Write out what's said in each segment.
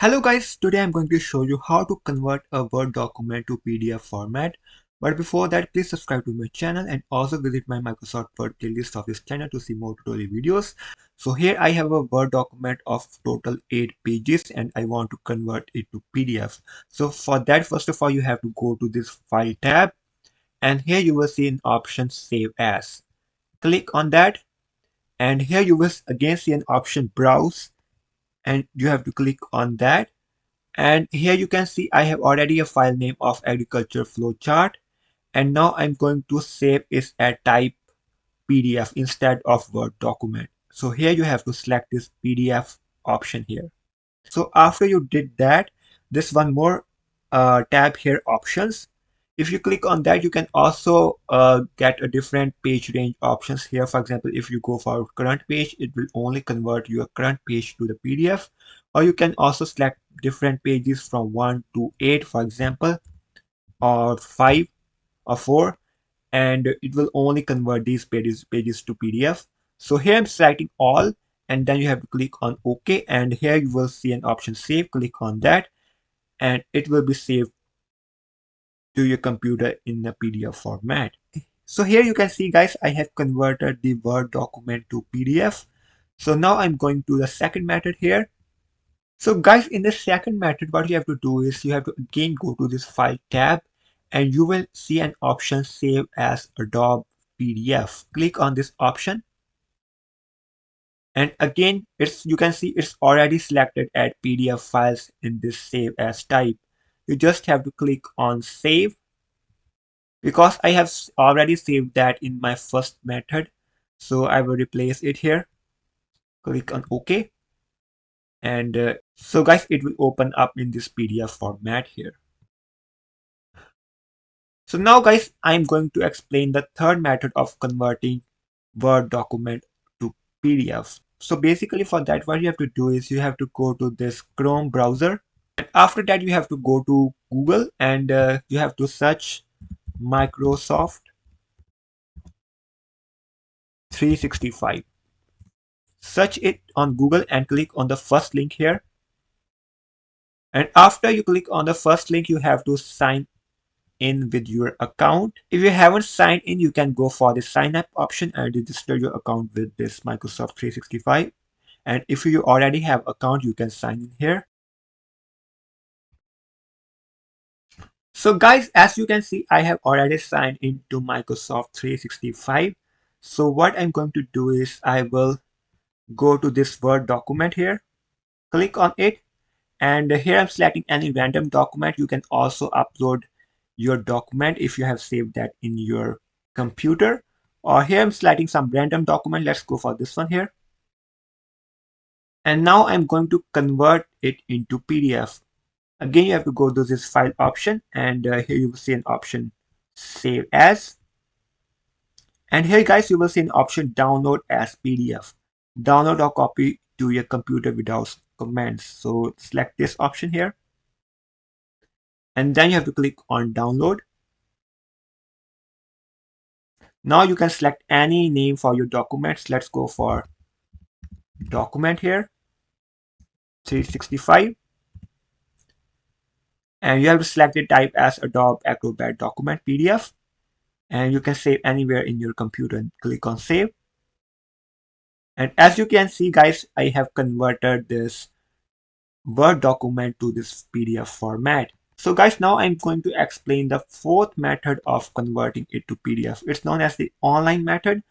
Hello guys, today I'm going to show you how to convert a Word document to PDF format. But before that, please subscribe to my channel and also visit my Microsoft Word playlist of this channel to see more tutorial videos. So here I have a Word document of total 8 pages and I want to convert it to PDF. So for that, first of all, you have to go to this File tab and here you will see an option Save As. Click on that and here you will again see an option Browse and you have to click on that. And here you can see I have already a file name of agriculture flowchart. And now I'm going to save it as type PDF instead of Word document. So here you have to select this PDF option here. So after you did that, this one more tab here, options. If you click on that, you can also get a different page range options here. For example, if you go for current page, it will only convert your current page to the PDF. Or you can also select different pages from 1 to 8, for example, or 5 or 4, and it will only convert these pages to PDF. So here I'm selecting all, and then you have to click on OK, and here you will see an option Save. Click on that, and it will be saved to your computer in a PDF format. So here you can see, guys, I have converted the Word document to PDF. So now I'm going to the second method here. So guys, in the second method, what you have to do is you have to again go to this File tab and you will see an option Save as Adobe PDF. Click on this option. And again, you can see it's already selected at PDF files in this Save as type. You just have to click on Save. Because I have already saved that in my first method, so I will replace it here. Click on OK. And so guys, it will open up in this PDF format here. So now guys, I'm going to explain the third method of converting Word document to PDF. So basically for that, what you have to do is you have to go to this Chrome browser. And after that, you have to go to Google and you have to search Microsoft 365. Search it on Google and click on the first link here. And after you click on the first link, you have to sign in with your account. If you haven't signed in, you can go for the sign up option and register your account with this Microsoft 365. And if you already have account, you can sign in here. So guys, as you can see, I have already signed into Microsoft 365. So what I'm going to do is I will go to this Word document here, click on it. And here I'm selecting any random document. You can also upload your document if you have saved that in your computer. Or here I'm selecting some random document. Let's go for this one here. And now I'm going to convert it into PDF. Again, you have to go to this file option and here you will see an option Save As. And here guys, you will see an option Download as PDF. Download or copy to your computer without comments. So select this option here. And then you have to click on download. Now you can select any name for your documents. Let's go for document here, 365. And you have to select the type as Adobe Acrobat document PDF. And you can save anywhere in your computer and click on save. And as you can see, guys, I have converted this Word document to this PDF format. So guys, now I'm going to explain the fourth method of converting it to PDF. It's known as the online method.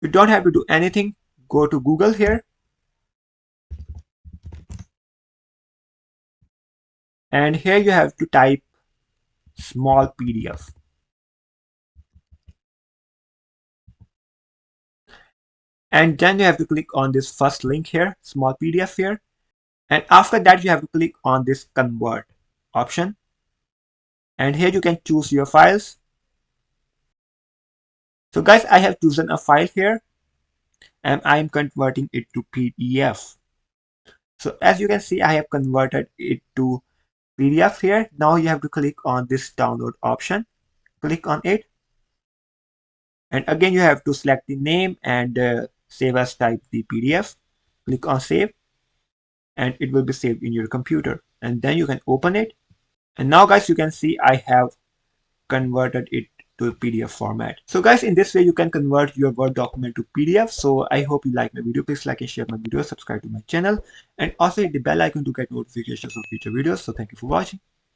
You don't have to do anything. Go to Google here. And here you have to type small PDF. And then you have to click on this first link here, small PDF here. And after that, you have to click on this convert option. And here you can choose your files. So guys, I have chosen a file here and I'm converting it to PDF. So as you can see, I have converted it to PDF here. Now you have to click on this download option. Click on it. And again, you have to select the name and save as type the PDF. Click on save. and it will be saved in your computer. And then you can open it. And now guys, you can see I have converted it to a PDF format. So guys, in this way you can convert your Word document to PDF. So I hope you like my video. Please like and share my video, subscribe to my channel, and also hit the bell icon to get notifications of future videos. So thank you for watching.